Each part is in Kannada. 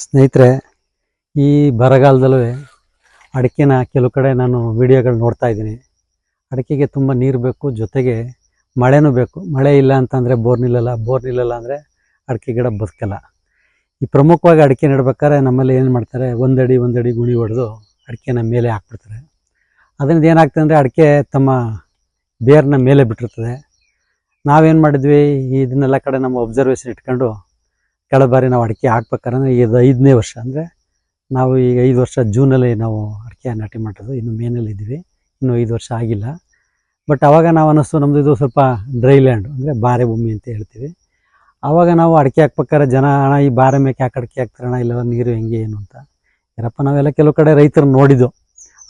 ಸ್ನೇಹಿತರೆ, ಈ ಬರಗಾಲದಲ್ಲೂ ಅಡಿಕೆನ ಕೆಲವು ಕಡೆ ನಾನು ವಿಡಿಯೋಗಳು ನೋಡ್ತಾ ಇದ್ದೀನಿ. ಅಡಿಕೆಗೆ ತುಂಬ ನೀರು ಬೇಕು, ಜೊತೆಗೆ ಮಳೆನೂ ಬೇಕು. ಮಳೆ ಇಲ್ಲ ಅಂತಂದರೆ ಬೋರ್ ನಿಲ್ಲಲ್ಲ, ಬೋರ್ ನಿಲ್ಲಲ್ಲ ಅಂದರೆ ಅಡಿಕೆ ಗಿಡ ಬದುಕಲ್ಲ. ಈ ಪ್ರಮುಖವಾಗಿ ಅಡಿಕೆ ನೆಡ್ಬೇಕಾದ್ರೆ ನಮ್ಮಲ್ಲಿ ಏನು ಮಾಡ್ತಾರೆ, ಒಂದಡಿ ಗುಣಿ ಹೊಡೆದು ಅಡಿಕೆನ ಮೇಲೆ ಹಾಕ್ಬಿಡ್ತಾರೆ. ಅದರಿಂದ ಏನಾಗ್ತದೆ ಅಂದರೆ ಅಡಿಕೆ ತಮ್ಮ ಬೇರ್ನ ಮೇಲೆ ಬಿಟ್ಟಿರ್ತದೆ. ನಾವೇನು ಮಾಡಿದ್ವಿ, ಇದನ್ನೆಲ್ಲ ಕಡೆ ನಮ್ಮ ಒಬ್ಸರ್ವೇಷನ್ ಇಟ್ಕೊಂಡು ಕೆಳ ಬಾರಿ ನಾವು ಅಡಿಕೆ ಹಾಕ್ಬೇಕಾದ್ರೆ ಇದು 5ನೇ ವರ್ಷ. ಅಂದರೆ ನಾವು ಈಗ 5 ವರ್ಷ ಜೂನಲ್ಲಿ ನಾವು ಅಡಿಕೆ ನಾಟಿ ಮಾಡೋದು, ಇನ್ನು ಮೇನಲ್ಲಿ ಇದ್ದೀವಿ, ಇನ್ನೂ 5 ವರ್ಷ ಆಗಿಲ್ಲ. ಬಟ್ ಆವಾಗ ನಾವು ಅನ್ನಿಸ್ತು, ನಮ್ಮದು ಇದು ಸ್ವಲ್ಪ ಡ್ರೈ ಲ್ಯಾಂಡ್, ಅಂದರೆ ಬಾರೆ ಭೂಮಿ ಅಂತ ಹೇಳ್ತೀವಿ. ಆವಾಗ ನಾವು ಅಡಿಕೆ ಹಾಕ್ಬೇಕಾದ್ರೆ ಜನ, ಅಣ್ಣ ಈ ಬಾರೆ ಮೇಕೆ ಯಾಕೆ ಅಡಿಕೆ ಹಾಕ್ತಾರಣ್ಣ, ಇಲ್ಲ ನೀರು ಹೆಂಗೆ ಏನು ಅಂತ. ಯಾರಪ್ಪ, ನಾವೆಲ್ಲ ಕೆಲವು ಕಡೆ ರೈತರು ನೋಡಿದ್ದು,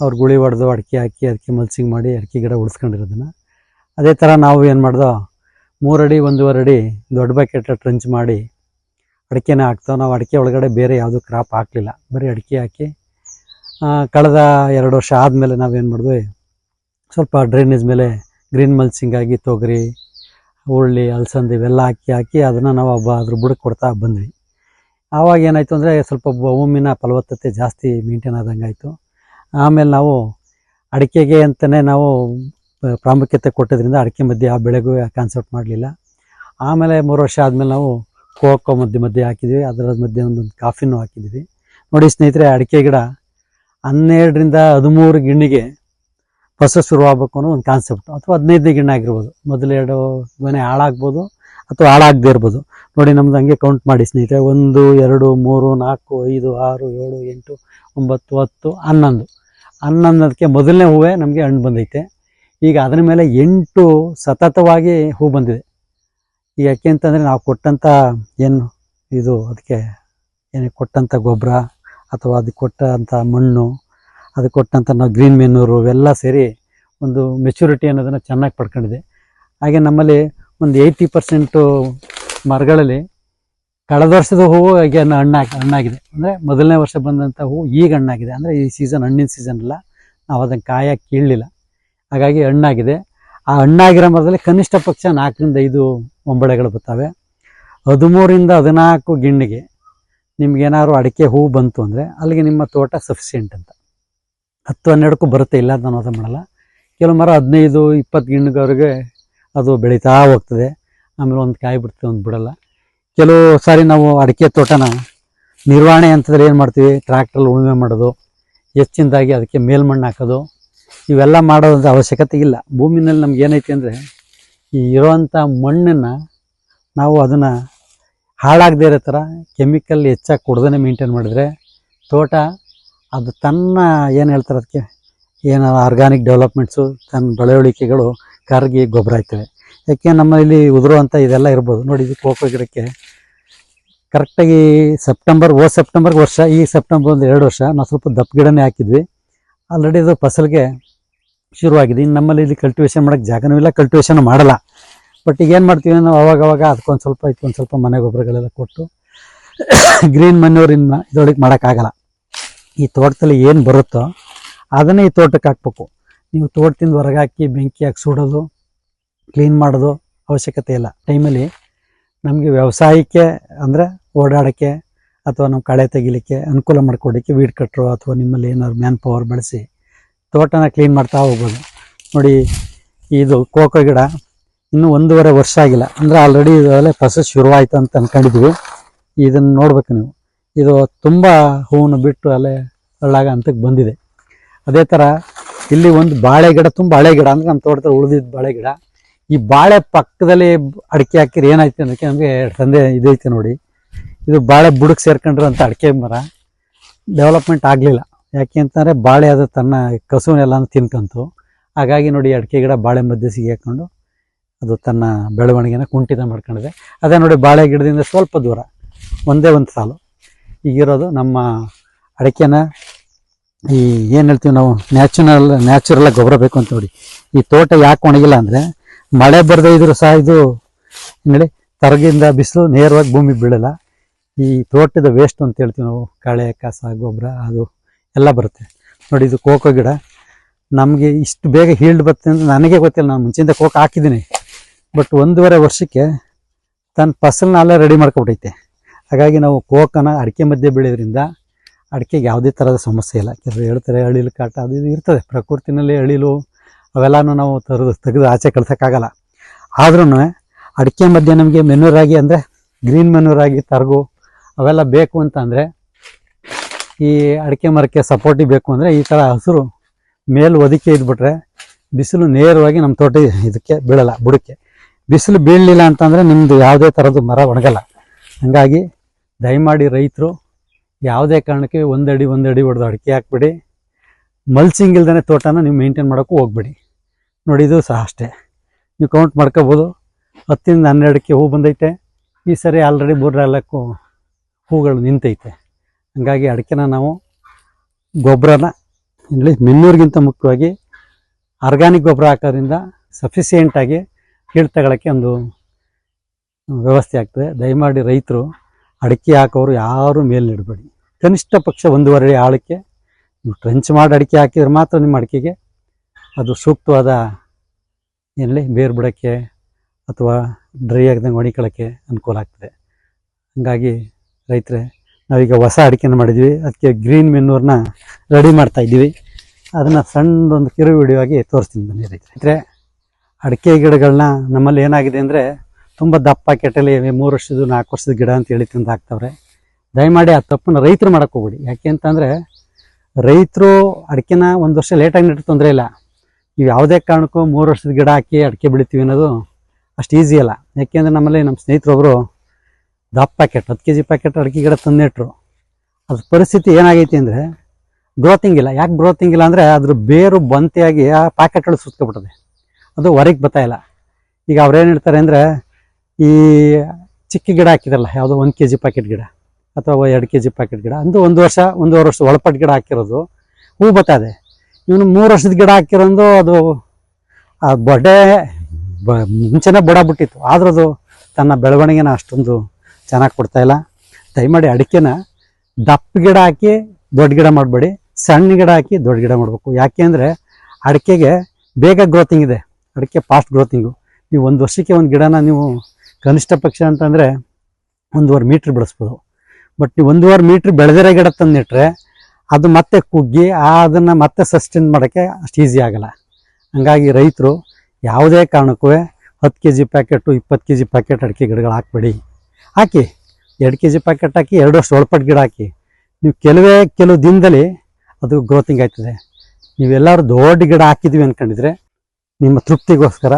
ಅವ್ರು ಗುಳಿ ಹೊಡೆದು ಅಡಿಕೆ ಹಾಕಿ ಅದಕ್ಕೆ ಮಲ್ಚಿಂಗ್ ಮಾಡಿ ಅಡಿಕೆ ಗಿಡ ಉಳಿಸ್ಕೊಂಡಿರೋದನ್ನು. ಅದೇ ಥರ ನಾವು ಏನು ಮಾಡ್ದೋ, 3 ಅಡಿ 1.5 ಅಡಿ ದೊಡ್ಡ ಬಕೆಟ್ ಟ್ರಂಚ್ ಮಾಡಿ ಅಡಿಕೆನ ಹಾಕ್ತಾವೆ. ನಾವು ಅಡಿಕೆ ಒಳಗಡೆ ಬೇರೆ ಯಾವುದೂ ಕ್ರಾಪ್ ಹಾಕಲಿಲ್ಲ, ಬರೀ ಅಡಿಕೆ ಹಾಕಿ ಕಳೆದ 2 ವರ್ಷ ಆದಮೇಲೆ ನಾವೇನು ಮಾಡಿದ್ವಿ, ಸ್ವಲ್ಪ ಡ್ರೈನೇಜ್ ಮೇಲೆ ಗ್ರೀನ್ ಮಲ್ಚಿಂಗ್ ಆಗಿ ತೊಗರಿ, ಹುರುಳಿ, ಅಲಸಂದೆ ಇವೆಲ್ಲ ಹಾಕಿ ಅದನ್ನು ನಾವು ಅದ್ರ ಬುಡಕ್ಕೆ ಕೊಡ್ತಾ ಬಂದ್ವಿ. ಆವಾಗ ಏನಾಯಿತು ಅಂದರೆ, ಸ್ವಲ್ಪ ಭೂಮಿನ ಫಲವತ್ತತೆ ಜಾಸ್ತಿ ಮೇಂಟೈನ್ ಆದಂಗೆ ಆಯಿತು. ಆಮೇಲೆ ನಾವು ಅಡಿಕೆಗೆ ಅಂತಲೇ ನಾವು ಪ್ರಾಮುಖ್ಯತೆ ಕೊಟ್ಟಿದ್ದರಿಂದ ಅಡಿಕೆ ಮಧ್ಯೆ ಆ ಬೆಳೆಗೂ ಕಾನ್ಸೆಪ್ಟ್ ಮಾಡಲಿಲ್ಲ. ಆಮೇಲೆ 3 ವರ್ಷ ಆದಮೇಲೆ ನಾವು ಕೋಕೋ ಮಧ್ಯೆ ಹಾಕಿದ್ವಿ, ಅದರ ಮಧ್ಯೆ ಒಂದೊಂದು ಕಾಫಿನೂ ಹಾಕಿದ್ವಿ. ನೋಡಿ ಸ್ನೇಹಿತರೆ, ಅಡಿಕೆ ಗಿಡ 12ರಿಂದ 13 ಗಿಣ್ಣಿಗೆ ಫಸಲು ಶುರುವಾಗಬೇಕು ಅನ್ನೋ ಒಂದು ಕಾನ್ಸೆಪ್ಟ್, ಅಥವಾ 15ನೇ ಗಿಣ್ಣೆ ಆಗಿರ್ಬೋದು. ಮೊದಲು 2 ಗೊನೆ ಹಾಳಾಗ್ಬೋದು ಅಥವಾ ಹಾಳಾಗದೇ ಇರ್ಬೋದು. ನೋಡಿ, ನಮ್ದು ಹಂಗೆ ಕೌಂಟ್ ಮಾಡಿ ಸ್ನೇಹಿತರೆ, 1 2 3 4 5 6 7 8 9 10 11 11ಕ್ಕೆ ಮೊದಲನೇ ಹೂವೇ ನಮಗೆ ಹಣ್ಣು ಬಂದೈತೆ. ಈಗ ಅದರ ಮೇಲೆ 8 ಸತತವಾಗಿ ಹೂ ಬಂದಿದೆ. ಈಗ ಯಾಕೆ ಅಂತಂದರೆ, ನಾವು ಕೊಟ್ಟಂಥ ಏನು ಇದು ಅದಕ್ಕೆ ಕೊಟ್ಟಂಥ ಗೊಬ್ಬರ, ಅಥವಾ ಅದಕ್ಕೆ ಕೊಟ್ಟಂಥ ಮಣ್ಣು, ಅದಕ್ಕೆ ಕೊಟ್ಟಂಥ ನಾವು ಗ್ರೀನ್ ಮೆನ್ಯೂರು ಇವೆಲ್ಲ ಸೇರಿ ಒಂದು ಮೆಚುರಿಟಿ ಅನ್ನೋದನ್ನು ಚೆನ್ನಾಗಿ ಪಡ್ಕೊಂಡಿದೆ. ಹಾಗೆ ನಮ್ಮಲ್ಲಿ ಒಂದು 80% ಮರಗಳಲ್ಲಿ ಕಳೆದ ವರ್ಷದ ಹೂವು ಈಗ ಹಣ್ಣಾಗಿದೆ. ಅಂದರೆ ಮೊದಲನೇ ವರ್ಷ ಬಂದಂಥ ಹೂವು ಈಗ ಹಣ್ಣಾಗಿದೆ. ಅಂದರೆ ಈ ಸೀಸನ್ ಹಣ್ಣಿನ ಸೀಸನ್ ಅಲ್ಲ, ನಾವು ಅದನ್ನು ಕಾಯಕ್ಕೆ ಕೀಳಲಿಲ್ಲ, ಹಾಗಾಗಿ ಹಣ್ಣಾಗಿದೆ. ಆ ಹಣ್ಣಾಗಿರೋ ಮರದಲ್ಲಿ ಕನಿಷ್ಠ ಪಕ್ಷ 4ರಿಂದ 5 ಒಂಬಳೆಗಳು ಬರ್ತವೆ. 13ರಿಂದ 14 ಗಿಣ್ಣಿಗೆ ನಿಮ್ಗೇನಾದ್ರು ಅಡಿಕೆ ಹೂವು ಬಂತು ಅಂದರೆ ಅಲ್ಲಿಗೆ ನಿಮ್ಮ ತೋಟ ಸಫಿಷಿಯೆಂಟ್ ಅಂತ. 10-12ಕ್ಕೂ ಬರುತ್ತೆ, ಇಲ್ಲ ಅಂತ ನಾನು ಮಾಡಲ್ಲ. ಕೆಲವು ಮರ 15-20 ಗಿಣ್ಣಿಗವ್ರಿಗೆ ಅದು ಬೆಳೀತಾ ಹೋಗ್ತದೆ. ಆಮೇಲೆ ಒಂದು ಕಾಯಿ ಬಿಡ್ತದೆ, ಒಂದು ಬಿಡಲ್ಲ. ಕೆಲವು ಸಾರಿ ನಾವು ಅಡಿಕೆ ತೋಟನ ನಿರ್ವಹಣೆ ಅಂತಂದರೆ ಏನು ಮಾಡ್ತೀವಿ, ಟ್ರ್ಯಾಕ್ಟ್ರಲ್ಲಿ ಉಳುಮೆ ಮಾಡೋದು, ಹೆಚ್ಚಿನದಾಗಿ ಅದಕ್ಕೆ ಮೇಲ್ಮಣ್ಣು ಹಾಕೋದು, ಇವೆಲ್ಲ ಮಾಡೋದಂಥ ಅವಶ್ಯಕತೆ ಇಲ್ಲ. ಭೂಮಿನಲ್ಲಿ ನಮ್ಗೆ ಏನೈತಿ ಅಂದರೆ, ಈ ಇರೋವಂಥ ಮಣ್ಣನ್ನು ನಾವು ಅದನ್ನು ಹಾಳಾಗದೇ ಇರೋ ಥರ ಕೆಮಿಕಲ್ ಹೆಚ್ಚಾಗಿ ಕೊಡ್ದೇ ಮೇಂಟೈನ್ ಮಾಡಿದರೆ ತೋಟ ಅದು ತನ್ನ ಏನು ಹೇಳ್ತಾರೆ, ಅದಕ್ಕೆ ಏನು ಆರ್ಗಾನಿಕ್ ಡೆವಲಪ್ಮೆಂಟ್ಸು, ತನ್ನ ಬೆಳವಣಿಗೆಗಳು ಕರಗಿ ಗೊಬ್ಬರ ಆಯ್ತವೆ. ಯಾಕೆ ನಮ್ಮಲ್ಲಿ ಉದುರುವಂಥ ಇದೆಲ್ಲ ಇರ್ಬೋದು. ನೋಡಿ, ಇದು ಕೋಕೋ ಗಿಡಕ್ಕೆ ಕರೆಕ್ಟಾಗಿ ಸೆಪ್ಟೆಂಬರ್ಗೆ ವರ್ಷ, ಈ ಸೆಪ್ಟೆಂಬರ್ ಒಂದು 2 ವರ್ಷ ನಾವು ಸ್ವಲ್ಪ ದಪ್ಪ ಗಿಡನೇ ಹಾಕಿದ್ವಿ. ಆಲ್ರೆಡಿ ಅದು ಫಸಲಿಗೆ ಶುರುವಾಗಿದೆ. ಇನ್ನು ನಮ್ಮಲ್ಲಿ ಇಲ್ಲಿ ಕಲ್ಟಿವೇಷನ್ ಮಾಡೋಕ್ಕೆ ಜಾಗನೂ ಇಲ್ಲ, ಕಲ್ಟಿವೇಷನ್ ಮಾಡಲ್ಲ. ಬಟ್ ಈಗ ಏನು ಮಾಡ್ತೀವಿ ನಾವು, ಅವಾಗವಾಗ ಅದಕ್ಕೊಂದು ಸ್ವಲ್ಪ ಇದಕ್ಕೊಂದು ಸ್ವಲ್ಪ ಮನೆ ಗೊಬ್ಬರಗಳೆಲ್ಲ ಕೊಟ್ಟು ಗ್ರೀನ್ ಮನ್ಯೂರಿನ ಇದರೊಳಗೆ ಮಾಡೋಕ್ಕಾಗಲ್ಲ. ಈ ತೋಟದಲ್ಲಿ ಏನು ಬರುತ್ತೋ ಅದನ್ನೇ ಈ ತೋಟಕ್ಕೆ ಹಾಕ್ಬೇಕು. ನೀವು ತೋಟದಿಂದ ಹೊರಗೆ ಹಾಕಿ ಬೆಂಕಿ ಹಾಕಿ ಸುಡೋದು, ಕ್ಲೀನ್ ಮಾಡೋದು ಅವಶ್ಯಕತೆ ಇಲ್ಲ. ಟೈಮಲ್ಲಿ ನಮಗೆ ವ್ಯವಸಾಯಕ್ಕೆ ಅಂದರೆ ಓಡಾಡೋಕ್ಕೆ ಅಥವಾ ನಾವು ಕಳೆ ತೆಗಿಲಿಕ್ಕೆ ಅನುಕೂಲ ಮಾಡಿಕೊಡೋಕ್ಕೆ ವೀಡ್ ಕಟ್ರು ಅಥವಾ ನಿಮ್ಮಲ್ಲಿ ಏನಾದ್ರು ಮ್ಯಾನ್ ಪವರ್ ಬಳಸಿ ತೋಟನ ಕ್ಲೀನ್ ಮಾಡ್ತಾ ಹೋಗ್ಬೋದು. ನೋಡಿ, ಇದು ಕೋಕೋ ಗಿಡ ಇನ್ನೂ 1.5 ವರ್ಷ ಆಗಿಲ್ಲ, ಅಂದರೆ ಆಲ್ರೆಡಿ ಇದರಲ್ಲೇ ಫಸಲು ಶುರುವಾಯಿತು ಅಂತ ಅಂದ್ಕೊಂಡಿದ್ವಿ. ಇದನ್ನು ನೋಡ್ಬೇಕು ನೀವು, ಇದು ತುಂಬ ಹೂವನ್ನು ಬಿಟ್ಟು ಅಲ್ಲೇ ಒಳ್ಳಾಗ ಹಂತಕ್ಕೆ ಬಂದಿದೆ. ಅದೇ ಥರ ಇಲ್ಲಿ ಒಂದು ಬಾಳೆ ಗಿಡ, ತುಂಬ ಹಳೆ ಗಿಡ, ಅಂದರೆ ನಮ್ಮ ತೋಟದಲ್ಲಿ ಉಳಿದಿದ್ದ ಬಾಳೆ ಗಿಡ. ಈ ಬಾಳೆ ಪಕ್ಕದಲ್ಲಿ ಅಡಿಕೆ ಹಾಕಿದ್ರೆ ಏನಾಯ್ತು ಅನ್ನೋಕ್ಕೆ ನಮಗೆ ತಂದೆ ಇದೈತೆ ನೋಡಿ. ಇದು ಬಾಳೆ ಬುಡಕ್ಕೆ ಸೇರ್ಕೊಂಡಿರೋಂಥ ಅಡಿಕೆ ಮರ ಡೆವಲಪ್ಮೆಂಟ್ ಆಗಲಿಲ್ಲ. ಯಾಕೆ ಅಂತಂದರೆ ಬಾಳೆ ಅದು ತನ್ನ ಕಸುವನ್ನೆಲ್ಲನೂ ತಿನ್ಕೊಂತು. ಹಾಗಾಗಿ ನೋಡಿ, ಅಡಿಕೆ ಗಿಡ ಬಾಳೆ ಮಧ್ಯೆ ಸಿಗಾಕೊಂಡು ಅದು ತನ್ನ ಬೆಳವಣಿಗೆನ ಕುಂಠಿತ ಮಾಡ್ಕೊಂಡಿದೆ. ಅದೇ ನೋಡಿ, ಬಾಳೆ ಗಿಡದಿಂದ ಸ್ವಲ್ಪ ದೂರ ಒಂದೇ ಒಂದು ಸಾಲು ಈಗಿರೋದು ನಮ್ಮ ಅಡಿಕೆನ ಈ ಏನು ಹೇಳ್ತೀವಿ ನಾವು, ನ್ಯಾಚುರಲಾಗಿ ಗೊಬ್ಬರ ಬೇಕು ಅಂತ. ನೋಡಿ, ಈ ತೋಟ ಯಾಕೆ ಒಣಗಿಲ್ಲ ಅಂದರೆ, ಮಳೆ ಬರದೇ ಇದ್ರೂ ಸಹ ಇದು ಹೇಳಿ ತರಗಿಂದ ಬಿಸಿಲು ನೇರವಾಗಿ ಭೂಮಿಗೆ ಬೀಳಲ್ಲ. ಈ ತೋಟದ ವೇಸ್ಟ್ ಅಂತ ಹೇಳ್ತೀವಿ ನಾವು, ಕಳೆ ಕಸ ಗೊಬ್ಬರ ಅದು ಎಲ್ಲ ಬರುತ್ತೆ. ನೋಡಿ, ಇದು ಕೋಕೋ ಗಿಡ ನಮಗೆ ಇಷ್ಟು ಬೇಗ ಹೀಲ್ಡ್ ಬರ್ತದೆ ಅಂತ ನನಗೆ ಗೊತ್ತಿಲ್ಲ. ನಾನು ಮುಂಚೆಯಿಂದ ಕೋಕೋ ಹಾಕಿದ್ದೀನಿ, ಬಟ್ 1.5 ವರ್ಷಕ್ಕೆ ತನ್ನ ಫಸಲನ್ನ ಅಲ್ಲೇ ರೆಡಿ ಮಾಡ್ಕೊಬಿಟ್ಟೈತೆ. ಹಾಗಾಗಿ ನಾವು ಕೋಕನ ಅಡಿಕೆ ಮಧ್ಯೆ ಬೆಳೆಯೋದ್ರಿಂದ ಅಡಿಕೆಗೆ ಯಾವುದೇ ಥರದ ಸಮಸ್ಯೆ ಇಲ್ಲ. ಕೆಲವರು ಹೇಳ್ತಾರೆ ಅಳಿಲು ಕಾಟ ಅದು ಇದು ಇರ್ತದೆ, ಪ್ರಕೃತಿನಲ್ಲಿ ಅಳಿಲು ಅವೆಲ್ಲನೂ ನಾವು ತೆಗೆದು ಆಚೆ ಕಳ್ಸೋಕ್ಕಾಗಲ್ಲ. ಆದ್ರೂ ಅಡಿಕೆ ಮಧ್ಯೆ ನಮಗೆ ಮೆನ್ಯೂರಾಗಿ ಅಂದರೆ ಗ್ರೀನ್ ಮೆನ್ಯೂರಾಗಿ ತರಗು ಅವೆಲ್ಲ ಬೇಕು ಅಂತಂದರೆ, ಈ ಅಡಿಕೆ ಮರಕ್ಕೆ ಸಪೋರ್ಟಿವ್ ಬೇಕು ಅಂದರೆ ಈ ಥರ ಹಸಿರು ಮೇಲು ಒದಿಕೆ ಇದ್ಬಿಟ್ರೆ ಬಿಸಿಲು ನೇರವಾಗಿ ನಮ್ಮ ತೋಟ ಇದಕ್ಕೆ ಬೀಳಲ್ಲ. ಬುಡಕ್ಕೆ ಬಿಸಿಲು ಬೀಳಲಿಲ್ಲ ಅಂತಂದರೆ ನಿಮ್ಮದು ಯಾವುದೇ ಥರದ್ದು ಮರ ಒಣಗಲ್ಲ. ಹಾಗಾಗಿ ದಯಮಾಡಿ ರೈತರು ಯಾವುದೇ ಕಾರಣಕ್ಕೆ ಒಂದಡಿ ಹೊಡೆದು ಅಡಿಕೆ ಹಾಕ್ಬಿಡಿ. ಮಲ್ಚಿಂಗ್ ಇಲ್ದೇ ತೋಟನ ನೀವು ಮೇಂಟೈನ್ ಮಾಡೋಕ್ಕೂ ಹೋಗ್ಬೇಡಿ. ನೋಡಿ, ಇದು ಸಹ ಅಷ್ಟೇ, ನೀವು ಕೌಂಟ್ ಮಾಡ್ಕೋಬೋದು. 10ರಿಂದ 12ಕ್ಕೆ ಹೂ ಬಂದೈತೆ. ಈ ಸರಿ ಆಲ್ರೆಡಿ 3-4 ಹೂಗಳು ನಿಂತೈತೆ. ಹಾಗಾಗಿ ಅಡಿಕೆನ ನಾವು ಗೊಬ್ಬರನ ಇಲ್ಲಿ ಮೆನ್ಯೂರ್ಗಿಂತ ಮುಖ್ಯವಾಗಿ ಆರ್ಗಾನಿಕ್ ಗೊಬ್ಬರ ಹಾಕೋದ್ರಿಂದ ಸಫಿಸಿಯೆಂಟಾಗಿ ಕೀಳು ತಗೊಳ್ಳೋಕ್ಕೆ ಒಂದು ವ್ಯವಸ್ಥೆ ಆಗ್ತದೆ. ದಯಮಾಡಿ ರೈತರು ಅಡಿಕೆ ಹಾಕೋರು ಯಾರೂ ಮೇಲೆ ಇಡಬೇಡಿ. ಕನಿಷ್ಠ ಪಕ್ಷ 1.5 ಅಡಿ ಆಳಕ್ಕೆ ನೀವು ಟ್ರೆಂಚ್ ಮಾಡಿ ಅಡಿಕೆ ಹಾಕಿದ್ರೆ ಮಾತ್ರ ನಿಮ್ಮ ಅಡಿಕೆಗೆ ಅದು ಸೂಕ್ತವಾದ ಬೇರು ಬಿಡೋಕ್ಕೆ ಅಥವಾ ಡ್ರೈ ಆಗದಂಗೆ ಒಣಕೊಳ್ಳೋಕ್ಕೆ ಅನುಕೂಲ ಆಗ್ತದೆ. ಹಾಗಾಗಿ ರೈತರೆ, ನಾವೀಗ ಹೊಸ ಅಡಿಕೆನ ಮಾಡಿದ್ವಿ, ಅದಕ್ಕೆ ಗ್ರೀನ್ ಮೆನ್ಯೂರ್ನ ರೆಡಿ ಮಾಡ್ತಾಯಿದ್ದೀವಿ. ಅದನ್ನು ಸಣ್ಣದೊಂದು ಕಿರು ವಿಡಿಯೋ ಆಗಿ ತೋರಿಸ್ತೀನಿ ಬನ್ನಿ ರೈತರೆ. ಅಡಿಕೆ ಗಿಡಗಳನ್ನ ನಮ್ಮಲ್ಲಿ ಏನಾಗಿದೆ ಅಂದರೆ ತುಂಬ ದಪ್ಪ ಕೆಟ್ಟಲಿ 3 ವರ್ಷದ 4 ವರ್ಷದ ಗಿಡ ಅಂತ ಹೇಳಿ ತಂದು ಹಾಕ್ತವ್ರೆ. ದಯಮಾಡಿ ಆ ತಪ್ಪನ್ನು ರೈತರು ಮಾಡೋಕ್ಕೆ ಹೋಗ್ಬೇಡಿ. ಯಾಕೆ ಅಂತಂದರೆ ರೈತರು ಅಡಿಕೆನ 1 ವರ್ಷ ಲೇಟಾಗಿ ನೆಟ್ಟು ತೊಂದರೆ ಇಲ್ಲ. ನೀವು ಯಾವುದೇ ಕಾರಣಕ್ಕೂ 3 ವರ್ಷದ ಗಿಡ ಹಾಕಿ ಅಡಿಕೆ ಬೆಳಿತೀವಿ ಅನ್ನೋದು ಅಷ್ಟು ಈಸಿ ಅಲ್ಲ. ಯಾಕೆಂದರೆ ನಮ್ಮಲ್ಲಿ ನಮ್ಮ ಸ್ನೇಹಿತರೊಬ್ಬರು ದಪ್ಪ ಪ್ಯಾಕೆಟ್ 10 kg ಪ್ಯಾಕೆಟ್ ಅಡಿಕೆ ಗಿಡ ತಂದಿಟ್ರು. ಅದ್ರ ಪರಿಸ್ಥಿತಿ ಏನಾಗೈತಿ ಅಂದರೆ ಗ್ರೋತಿಂಗ್ ಇಲ್ಲ. ಯಾಕೆ ಗ್ರೋತಿಂಗ್ ಇಲ್ಲ ಅಂದರೆ ಅದ್ರ ಬೇರು ಬಂತೆಯಾಗಿ ಆ ಪ್ಯಾಕೆಟ್ಗಳು ಸುತ್ಕೊಬಿಟ್ಟದೆ, ಅದು ಹೊರಗೆ ಬರ್ತಾಯಿಲ್ಲ. ಈಗ ಅವ್ರೇನು ಹೇಳ್ತಾರೆ ಅಂದರೆ, ಈ ಚಿಕ್ಕ ಗಿಡ ಹಾಕಿದ್ರಲ್ಲ, ಯಾವುದೋ 1 kg ಪ್ಯಾಕೆಟ್ ಗಿಡ ಅಥವಾ 2 kg ಪ್ಯಾಕೆಟ್ ಗಿಡ ಅಂದು 1 ವರ್ಷ 1.5 ವರ್ಷ ಒಳಪಟ್ಟು ಗಿಡ ಹಾಕಿರೋದು ಹೂ ಬರ್ತಾಯಿದೆ. ಇವನು 3 ವರ್ಷದ ಗಿಡ ಹಾಕಿರೋದು ಅದು ಆ ಬೊಡೆ ಮುಂಚೆನೇ ಬುಡ ಬಿಟ್ಟಿತ್ತು, ಆದ್ರೂ ಅದು ತನ್ನ ಬೆಳವಣಿಗೆನ ಅಷ್ಟೊಂದು ಚೆನ್ನಾಗಿ ಕೊಡ್ತಾಯಿಲ್ಲ. ದಯಮಾಡಿ ಅಡಿಕೆನ ದಪ್ಪ ಗಿಡ ಹಾಕಿ ದೊಡ್ಡ ಗಿಡ ಮಾಡಬೇಡಿ, ಸಣ್ಣ ಗಿಡ ಹಾಕಿ ದೊಡ್ಡ ಗಿಡ ಮಾಡಬೇಕು. ಯಾಕೆ ಅಂದರೆ ಅಡಿಕೆಗೆ ಬೇಗ ಗ್ರೋತಿಂಗ್ ಇದೆ, ಅಡಿಕೆ ಫಾಸ್ಟ್ ಗ್ರೋತಿಂಗು. ನೀವು 1 ವರ್ಷಕ್ಕೆ ಒಂದು ಗಿಡನ ನೀವು ಕನಿಷ್ಠ ಪಕ್ಷ ಅಂತಂದರೆ 1.5 ಮೀಟ್ರ್ ಬೆಳೆಸ್ಬೋದು. ಬಟ್ ನೀವು 1.5 ಮೀಟ್ರ್ ಬೆಳೆದಿರೋ ಗಿಡ ತಂದಿಟ್ರೆ ಅದು ಮತ್ತೆ ಕುಗ್ಗಿ ಅದನ್ನು ಮತ್ತೆ ಸಸ್ಟೈನ್ ಮಾಡೋಕ್ಕೆ ಅಷ್ಟು ಈಸಿ ಆಗಲ್ಲ. ಹಂಗಾಗಿ ರೈತರು ಯಾವುದೇ ಕಾರಣಕ್ಕೂ 10 kg ಪ್ಯಾಕೆಟು 20 kg ಪ್ಯಾಕೆಟ್ ಅಡಿಕೆ ಗಿಡಗಳು ಹಾಕಬೇಡಿ. ಹಾಕಿ 2 kg ಪ್ಯಾಕೆಟ್ ಹಾಕಿ 2 ವರ್ಷ ಒಳಪಟ್ಟು ಗಿಡ ಹಾಕಿ. ನೀವು ಕೆಲವು ದಿನದಲ್ಲಿ ಅದು ಗ್ರೋತಿಂಗ್ ಆಯ್ತದೆ. ನೀವೆಲ್ಲರೂ ದೊಡ್ಡ ಗಿಡ ಹಾಕಿದ್ವಿ ಅಂದ್ಕೊಂಡಿದ್ರೆ ನಿಮ್ಮ ತೃಪ್ತಿಗೋಸ್ಕರ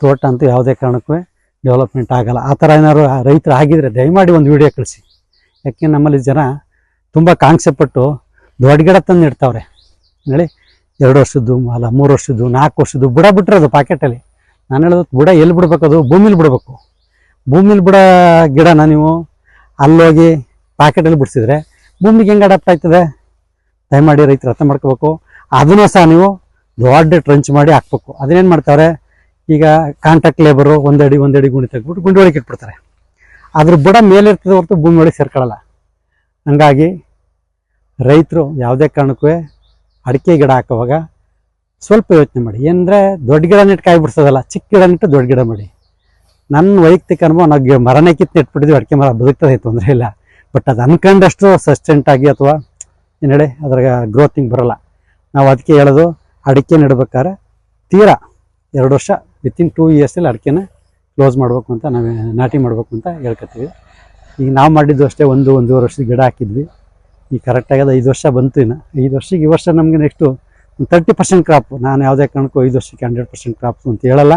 ತೋಟ ಅಂತೂ ಯಾವುದೇ ಕಾರಣಕ್ಕೂ ಡೆವಲಪ್ಮೆಂಟ್ ಆಗಲ್ಲ. ಆ ಥರ ಏನಾದ್ರು ರೈತರು ಆಗಿದ್ರೆ ದಯಮಾಡಿ ಒಂದು ವಿಡಿಯೋ ಕಳಿಸಿ. ಯಾಕೆ ನಮ್ಮಲ್ಲಿ ಜನ ತುಂಬ ಕಾಂಕ್ಷೆಪಟ್ಟು ದೊಡ್ಡ ಗಿಡ ತಂದು ಇಡ್ತಾವ್ರೆ ಹೇಳಿ. 2 ವರ್ಷದ್ದು ಅಲ್ಲ 3 ವರ್ಷದ್ದು 4 ವರ್ಷದ್ದು ಬುಡ ಬಿಟ್ಟರೆ ಅದು ಪ್ಯಾಕೆಟಲ್ಲಿ. ನಾನು ಹೇಳೋದು ಬುಡ ಎಲ್ಲಿ ಬಿಡ್ಬೇಕು, ಅದು ಭೂಮಿಲಿ ಬಿಡಬೇಕು. ಭೂಮಿಲಿ ಬಿಡೋ ಗಿಡನ ನೀವು ಅಲ್ಲೋಗಿ ಪ್ಯಾಕೆಟಲ್ಲಿ ಬಿಡಿಸಿದ್ರೆ ಭೂಮಿಗೆ ಹೆಂಗೆ ಅಡಾಪ್ಟ್ ಆಗ್ತದೆ? ದಯಮಾಡಿ ರೈತರು ಅರ್ಥ ಮಾಡ್ಕೋಬೇಕು. ಅದನ್ನು ಸಹ ನೀವು ದೊಡ್ಡ ಟ್ರಂಚ್ ಮಾಡಿ ಹಾಕ್ಬೇಕು. ಅದನ್ನೇನು ಮಾಡ್ತಾರೆ, ಈಗ ಕಾಂಟ್ರಾಕ್ಟ್ ಲೇಬರು 1 ಅಡಿ ಗುಣಿ ತೆಗೆದ್ಬಿಟ್ಟು ಗುಂಡಿ ಒಳಗೆ ಇಟ್ಬಿಡ್ತಾರೆ. ಅದ್ರ ಬುಡ ಮೇಲೆ ಇರ್ತದೆ ಹೊರತು ಭೂಮಿ ಒಳಗೆ ಸೇರ್ಕೊಳ್ಳಲ್ಲ. ಹಂಗಾಗಿ ರೈತರು ಯಾವುದೇ ಕಾರಣಕ್ಕೂ ಅಡಿಕೆ ಗಿಡ ಹಾಕುವಾಗ ಸ್ವಲ್ಪ ಯೋಚನೆ ಮಾಡಿ. ಏನಂದರೆ ದೊಡ್ಡ ಗಿಡ ನೆಟ್ಟು ಕಾಯಿ ಬಿಡ್ಸೋದಲ್ಲ, ಚಿಕ್ಕ ಗಿಡ ನೆಟ್ಟು ದೊಡ್ಡ ಗಿಡ ಮಾಡಿ. ನನ್ನ ವೈಯಕ್ತಿಕ ಅನುಭವ, ನಾವು ಮರನೇ ಕಿತ್ತು ನೆಟ್ಬಿಟ್ಟಿದ್ವಿ, ಅಡಿಕೆ ಮರ ಬದುಕ್ತದೆ, ತೊಂದರೆ ಇಲ್ಲ. ಬಟ್ ಅದು ಅನ್ಕೊಂಡಷ್ಟು ಸಸ್ಟೆಂಟಾಗಿ ಅಥವಾ ಏನು ಹೇಳಿ ಅದ್ರ ಗ್ರೋತಿಂಗ್ ಬರೋಲ್ಲ. ನಾವು ಅದಕ್ಕೆ ಹೇಳೋದು, ಅಡಿಕೆ ನೆಡ್ಬೇಕಾದ್ರೆ ತೀರಾ 2 ವರ್ಷ ವಿತಿನ್ 2 ಇಯರ್ಸಲ್ಲಿ ಅಡಿಕೆನ ಕ್ಲೋಸ್ ಮಾಡಬೇಕು ಅಂತ ನಾವು ನಾಟಿ ಮಾಡಬೇಕು ಅಂತ ಹೇಳ್ಕೊತೀವಿ. ಈಗ ನಾವು ಮಾಡಿದ್ದು ಅಷ್ಟೇ 1-1.5 ವರ್ಷದ ಗಿಡ ಹಾಕಿದ್ವಿ. ಈಗ ಕರೆಕ್ಟಾಗಿ ಅದು 5 ವರ್ಷ ಬಂತು. ಇನ್ನು 5 ವರ್ಷಕ್ಕೆ ಈ ವರ್ಷ ನಮಗೆ ನೆಕ್ಸ್ಟು ಒಂದು 30% ಕ್ರಾಪು. ನಾನು ಯಾವುದೇ ಕಾರಣಕ್ಕೂ 5 ವರ್ಷಕ್ಕೆ 100% ಕ್ರಾಪ್ಸು ಅಂತ ಹೇಳಲ್ಲ.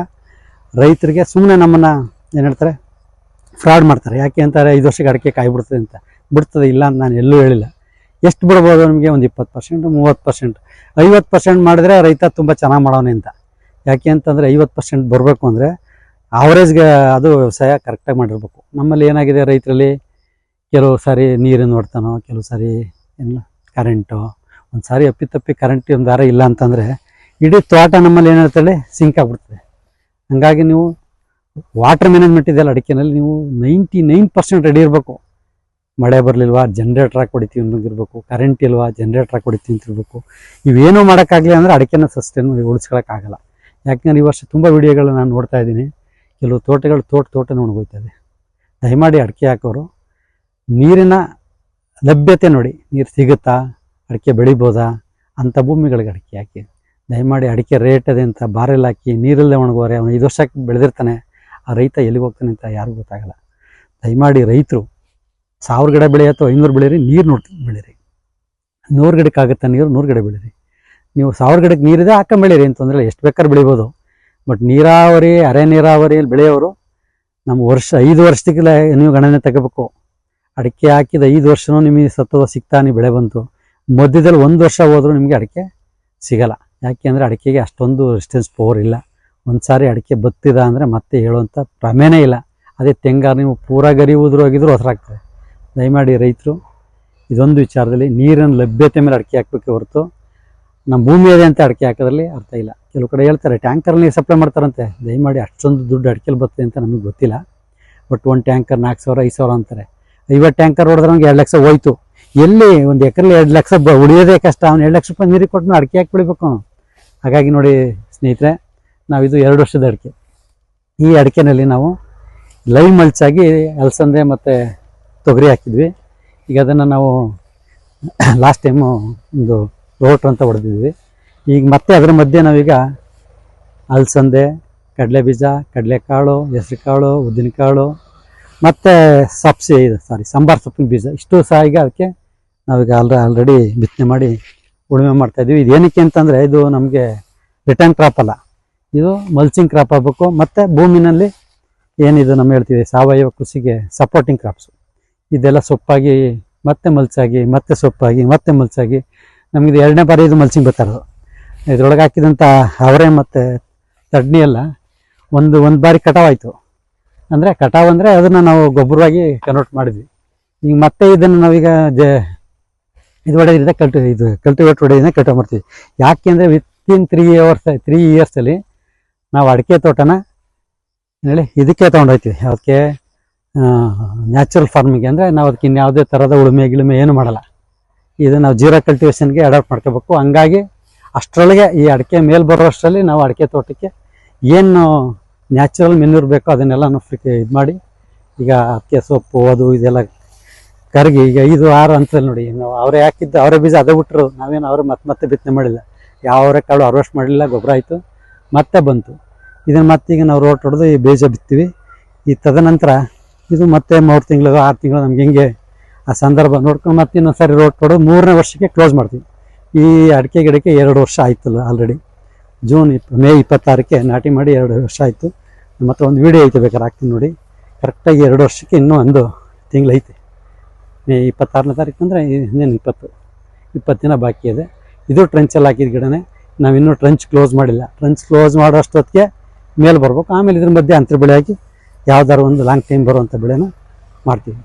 ರೈತರಿಗೆ ಸುಮ್ಮನೆ ನಮ್ಮನ್ನು ಏನು ಹೇಳ್ತಾರೆ, ಫ್ರಾಡ್ ಮಾಡ್ತಾರೆ. ಯಾಕೆ ಅಂತಾರೆ 5 ವರ್ಷಕ್ಕೆ ಅಡಿಕೆ ಕಾಯಿ ಬಿಡ್ತದೆ ಅಂತ. ಬಿಡ್ತದೆ ಇಲ್ಲ ಅಂತ ನಾನು ಎಲ್ಲೂ ಹೇಳಿಲ್ಲ. ಎಷ್ಟು ಬಿಡ್ಬೋದು ನಮಗೆ? ಒಂದು 20%, 30%, 50% ಮಾಡಿದ್ರೆ ರೈತ ತುಂಬ ಚೆನ್ನಾಗಿ ಮಾಡೋನೆ ಅಂತ. ಯಾಕೆ ಅಂತಂದರೆ 50% ಬರಬೇಕು ಅಂದರೆ ಆವ್ರೇಜ್ಗೆ ಅದು ವ್ಯವಸಾಯ ಕರೆಕ್ಟಾಗಿ ಮಾಡಿರ್ಬೇಕು. ನಮ್ಮಲ್ಲಿ ಏನಾಗಿದೆ, ರೈತರಲ್ಲಿ ಕೆಲವು ಸಾರಿ ನೀರನ್ನು ನೋಡ್ತಾನೋ, ಕೆಲವು ಸಾರಿ ಏನು ಕರೆಂಟು, ಒಂದು ಸಾರಿ ಅಪ್ಪಿತಪ್ಪಿ ಕರೆಂಟ್ ಒಂದು ವಾರ ಇಲ್ಲ ಅಂತಂದರೆ ಇಡೀ ತೋಟ ನಮ್ಮಲ್ಲಿ ಏನು ಹೇಳ್ತಾಳೆ ಸಿಂಕ್ ಆಗಿಬಿಡ್ತದೆ. ಹಾಗಾಗಿ ನೀವು ವಾಟರ್ ಮ್ಯಾನೇಜ್ಮೆಂಟ್ ಇದೆಯಲ್ಲ ಅಡಿಕೆನಲ್ಲಿ, ನೀವು 99% ರೆಡಿ ಇರಬೇಕು. ಮಳೆ ಬರಲಿಲ್ವಾ ಜನ್ರೇಟ್ರ್ ಹಾಕಿ ಹೊಡಿತೀವಿ ಅನ್ನೋದಿರ್ಬೇಕು, ಕರೆಂಟ್ ಇಲ್ವಾ ಜನ್ರೇಟ್ರ್ ಹಾಕಿ ಹೊಡಿತೀವಿ ಅಂತಿರ್ಬೇಕು. ಇವೇನೂ ಮಾಡೋಕ್ಕಾಗಲಿ ಅಂದರೆ ಅಡಿಕೆನ ಸಸ್ಟೈನ್ ಉಳಿಸ್ಕೊಳಕ್ಕಾಗಲ್ಲ. ಯಾಕೆಂದರೆ ಈ ವರ್ಷ ತುಂಬ ವಿಡಿಯೋಗಳು ನಾನು ನೋಡ್ತಾ ಇದ್ದೀನಿ, ಕೆಲವು ತೋಟಗಳು ತೋಟ ಒಣಗೋಯ್ತದೆ. ದಯಮಾಡಿ ಅಡಿಕೆ ಹಾಕೋರು ನೀರಿನ ಲಭ್ಯತೆ ನೋಡಿ, ನೀರು ಸಿಗುತ್ತಾ, ಅಡಿಕೆ ಬೆಳಿಬೋದಾ ಅಂಥ ಭೂಮಿಗಳಿಗೆ ಅಡಿಕೆ ಹಾಕಿ. ದಯಮಾಡಿ ಅಡಿಕೆ ರೇಟ್ ಅದೇ ಅಂತ ಬಾರೆಲ್ಲ ಹಾಕಿ ನೀರಲ್ಲೇ ಒಣಗೋರೆ ಅವನು 5 ವರ್ಷಕ್ಕೆ ಬೆಳೆದಿರ್ತಾನೆ, ಆ ರೈತ ಎಲ್ಲಿಗೆ ಹೋಗ್ತಾನೆ ಅಂತ ಯಾರಿಗೂ ಗೊತ್ತಾಗಲ್ಲ. ದಯಮಾಡಿ ರೈತರು 1000 ಗಿಡ ಬೆಳೆ ಅಥವಾ 500 ಬೆಳೀರಿ, ನೀರು ನೋಡಿ ಬೆಳೀರಿ. 100 ಗಿಡಕ್ಕೆ ಆಗುತ್ತಾ ನೀರು, 100 ಗಿಡ ಬೆಳೀರಿ. ನೀವು 1000 ಗಿಡಕ್ಕೆ ನೀರಿದೆ ಹಾಕೊಂಡು ಬೆಳೀರಿ ಅಂತಂದರೆ ಎಷ್ಟು ಬೇಕಾದ್ರೆ ಬೆಳಿಬೋದು. ಬಟ್ ನೀರಾವರಿ, ಅರೆ ನೀರಾವರಿಯಲ್ಲಿ ಬೆಳೆಯೋರು ನಮ್ಮ 5 ವರ್ಷಕ್ಕೆ ನೀವು ಗಣನೆ ತಗೋಬೇಕು. ಅಡಿಕೆ ಹಾಕಿದ 5 ವರ್ಷನೂ ನಿಮಗೆ ಸತ್ವ ಸಿಗ್ತಾ, ನೀವು ಬೆಳೆ ಬಂತು. ಮಧ್ಯದಲ್ಲಿ 1 ವರ್ಷ ಹೋದರೂ ನಿಮಗೆ ಅಡಿಕೆ ಸಿಗಲ್ಲ. ಯಾಕೆ ಅಂದರೆ ಅಡಿಕೆಗೆ ಅಷ್ಟೊಂದು ರೆಸಿಸ್ಟೆನ್ಸ್ ಪವರ್ ಇಲ್ಲ. ಒಂದು ಸಾರಿ ಅಡಿಕೆ ಬತ್ತಿದ ಅಂದರೆ ಮತ್ತೆ ಹೇಳುವಂಥ ಪ್ರಮೇಯನೇ ಇಲ್ಲ. ಅದೇ ತೆಂಗಾರ ನೀವು ಪೂರಾ ಗರಿ ಉದುರೋಗಿದ್ರು ಹೊಸರಾಗ್ತದೆ. ದಯಮಾಡಿ ರೈತರು ಇದೊಂದು ವಿಚಾರದಲ್ಲಿ ನೀರಿನ ಲಭ್ಯತೆ ಮೇಲೆ ಅಡಿಕೆ ಹಾಕಬೇಕೆ ಹೊರತು ನಮ್ಮ ಭೂಮಿ ಇದೆ ಅಂತ ಅಡಿಕೆ ಹಾಕೋದ್ರಲ್ಲಿ ಅರ್ಥ ಇಲ್ಲ. ಕೆಲವು ಕಡೆ ಹೇಳ್ತಾರೆ ಟ್ಯಾಂಕರ್ ನೀರು ಸಪ್ಲೈ ಮಾಡ್ತಾರಂತೆ. ದಯಮಾಡಿ ಅಷ್ಟೊಂದು ದುಡ್ಡು ಅಡಿಕೆಲಿ ಬರ್ತದೆ ಅಂತ ನಮಗೆ ಗೊತ್ತಿಲ್ಲ. ಬಟ್ 1 ಟ್ಯಾಂಕರ್ 4,000 5,000 ಅಂತಾರೆ. 50 ಟ್ಯಾಂಕರ್ ಹೊಡೆದ್ರೆ ನಮ್ಗೆ 2 ಲಕ್ಷ ಹೋಯ್ತು. ಎಲ್ಲಿ ಒಂದು ಎಕರೆಲಿ 2 ಲಕ್ಷ ಉಳಿಯೋದೇ ಕಷ್ಟ. ಅವ್ನು 2 ಲಕ್ಷ ರೂಪಾಯಿ ನೀರಿಗೆ ಕೊಟ್ಟು ಅಡಿಕೆ ಹಾಕಿ ಬೆಳಿಬೇಕು ಅವನು. ಹಾಗಾಗಿ ನೋಡಿ ಸ್ನೇಹಿತರೆ, ನಾವಿದು 2 ವರ್ಷದ ಅಡಿಕೆ. ಈ ಅಡಿಕೆನಲ್ಲಿ ನಾವು ಲೈವ್ ಮಲ್ಚಾಗಿ ಅಲಸಂದೆ ಮತ್ತು ತೊಗರಿ ಹಾಕಿದ್ವಿ. ಈಗ ಅದನ್ನು ನಾವು ಲಾಸ್ಟ್ ಟೈಮು ಒಂದು ರೋಟ್ರ್ ಅಂತ ಹೊಡೆದಿದ್ವಿ. ಈಗ ಮತ್ತೆ ಅದರ ಮಧ್ಯೆ ನಾವೀಗ ಅಲಸಂದೆ, ಕಡಲೆ ಬೀಜ, ಕಡಲೆಕಾಳು, ಹೆಸರುಕಾಳು, ಉದ್ದಿನಕಾಳು ಮತ್ತು ಸಾಂಬಾರು ಸೊಪ್ಪಿನ ಬೀಜ ಇಷ್ಟು ಸಹ ಈಗ ಅದಕ್ಕೆ ನಾವೀಗ ಆಲ್ರೆಡಿ ಬಿತ್ತನೆ ಮಾಡಿ ಉಳುಮೆ ಮಾಡ್ತಾಯಿದ್ವಿ. ಇದು ಏನಕ್ಕೆ ಅಂತಂದರೆ ಇದು ನಮಗೆ ರಿಟರ್ನ್ ಕ್ರಾಪ್ ಅಲ್ಲ, ಇದು ಮಲ್ಚಿಂಗ್ ಕ್ರಾಪ್ ಆಗಬೇಕು. ಮತ್ತು ಭೂಮಿನಲ್ಲಿ ಏನಿದು ನಮ್ಮ ಹೇಳ್ತೀವಿ ಸಾವಯವ ಕೃಷಿಗೆ ಸಪೋರ್ಟಿಂಗ್ ಕ್ರಾಪ್ಸು, ಇದೆಲ್ಲ ಸೊಪ್ಪಾಗಿ ಮತ್ತೆ ಮಲ್ಚಾಗಿ ಮತ್ತೆ ಸೊಪ್ಪಾಗಿ ಮತ್ತೆ ಮಲ್ಚಾಗಿ ನಮಗಿದು 2ನೇ ಬಾರಿ ಇದು ಮಲ್ಚಿಂಗ್ ಬರ್ತಾಯಿರೋದು. ಇದ್ರೊಳಗೆ ಹಾಕಿದಂಥ ಅವರೆ ಮತ್ತು ತಡ್ನಿ ಎಲ್ಲ ಒಂದು ಬಾರಿ ಕಟಾವಾಯಿತು. ಅಂದರೆ ಕಟಾವು ಅಂದರೆ ಅದನ್ನು ನಾವು ಗೊಬ್ಬರವಾಗಿ ಕನ್ವರ್ಟ್ ಮಾಡಿದ್ವಿ. ಈಗ ಮತ್ತೆ ಇದನ್ನು ನಾವೀಗ ಇದು ಹೊಡೆಯೋದ್ರಿಂದ ಕಲ್ಟಿವೇಟ್ ಹೊಡೆಯೋದ್ರಿಂದ ಕಟಾವು ಮಾಡ್ತೀವಿ. ಯಾಕೆ ಅಂದರೆ ವಿತಿನ್ 3 ಇಯರ್ಸಲ್ಲಿ ನಾವು ಅಡಿಕೆ ತೋಟನ ಹೇಳಿ ಇದಕ್ಕೆ ತೊಗೊಂಡೋಗ್ತೀವಿ. ಅದಕ್ಕೆ ನ್ಯಾಚುರಲ್ ಫಾರ್ಮಿಂಗ್ ಅಂದರೆ ನಾವು ಅದಕ್ಕೆ ಇನ್ಯಾವುದೇ ಥರದ ಉಳುಮೆ ಏನು ಮಾಡಲ್ಲ. ಇದು ನಾವು ಜೀರೋ ಕಲ್ಟಿವೇಷನ್ಗೆ ಅಡಾಪ್ಟ್ ಮಾಡ್ಕೋಬೇಕು. ಹಂಗಾಗಿ ಅಷ್ಟರೊಳಗೆ ಈ ಅಡಿಕೆ ಮೇಲೆ ಬರೋ ಅಷ್ಟರಲ್ಲಿ ನಾವು ಅಡಿಕೆ ತೋಟಕ್ಕೆ ಏನು ನ್ಯಾಚುರಲ್ ಮೆನ್ಯೂರ್ ಬೇಕೋ ಅದನ್ನೆಲ್ಲ ಇದು ಮಾಡಿ ಈಗ ಅಡಿಕೆ ಸೊಪ್ಪು ಅದು ಇದೆಲ್ಲ ಕರಗಿ ಈಗ 5-6 ಹಂತದಲ್ಲಿ ನೋಡಿ ನಾವು ಅವರೇ ಹಾಕಿದ್ದು ಅವರೇ ಬೀಜ ಅದೇ ಬಿಟ್ಟರು. ನಾವೇನು ಅವರೇ ಮತ್ತೆ ಬಿತ್ತನೆ ಮಾಡಿಲ್ಲ. ಯಾವ ಅವರೇ ಕಾಳು ಹಾರ್ವೆಸ್ಟ್ ಮಾಡಲಿಲ್ಲ, ಗೊಬ್ಬರ ಆಯಿತು ಮತ್ತೆ ಬಂತು. ಇದನ್ನು ಮತ್ತೀಗ ನಾವು ರೋಟ್ ಹೊಡೆದು ಈ ಬೀಜ ಬಿತ್ತೀವಿ. ಈ ತದನಂತರ ಇದು ಮತ್ತೆ 3 ತಿಂಗಳು 6 ತಿಂಗಳು ನಮ್ಗೆ ಹೆಂಗೆ ಆ ಸಂದರ್ಭ ನೋಡ್ಕೊಂಡು ಮತ್ತೆ ಇನ್ನೊಂದು ಸಾರಿ ರೋಟ್ ಹೊಡೆದು 3ನೇ ವರ್ಷಕ್ಕೆ ಕ್ಲೋಸ್ ಮಾಡ್ತೀವಿ. ಈ ಅಡಿಕೆ ಗಿಡಕ್ಕೆ 2 ವರ್ಷ ಆಯ್ತಲ್ಲ ಆಲ್ರೆಡಿ. ಮೇ 26ಕ್ಕೆ ನಾಟಿ ಮಾಡಿ 2 ವರ್ಷ ಆಯಿತು. ಮತ್ತು ಒಂದು ವೀಡಿಯೋ ಐತೆ ಬೇಕಾದ್ರೆ ಹಾಕ್ತೀನಿ ನೋಡಿ. ಕರೆಕ್ಟಾಗಿ 2 ವರ್ಷಕ್ಕೆ ಇನ್ನೂ 1 ತಿಂಗಳು ಐತೆ. ಮೇ 26ನೇ ತಾರೀಕು ಅಂದರೆ ಇನ್ನೇನು 20 ದಿನ ಬಾಕಿ ಇದೆ. ಇದು ಟ್ರೆಂಚಲ್ಲಿ ಹಾಕಿದ ಗಿಡನೇ. ನಾವಿನ್ನೂ ಟ್ರೆಂಚ್ ಕ್ಲೋಸ್ ಮಾಡಿಲ್ಲ. ಟ್ರೆಂಚ್ ಕ್ಲೋಸ್ ಮಾಡೋ ಅಷ್ಟೊತ್ತಿಗೆ ಮೇಲೆ ಬರ್ಬೇಕು. ಆಮೇಲೆ ಇದ್ರ ಮಧ್ಯೆ ಅಂತರ ಬೆಳೆ ಹಾಕಿ ಯಾವ್ದಾದ್ರು ಒಂದು ಲಾಂಗ್ ಟೈಮ್ ಬರುವಂಥ ಬೆಳೆನ ಮಾಡ್ತೀವಿ.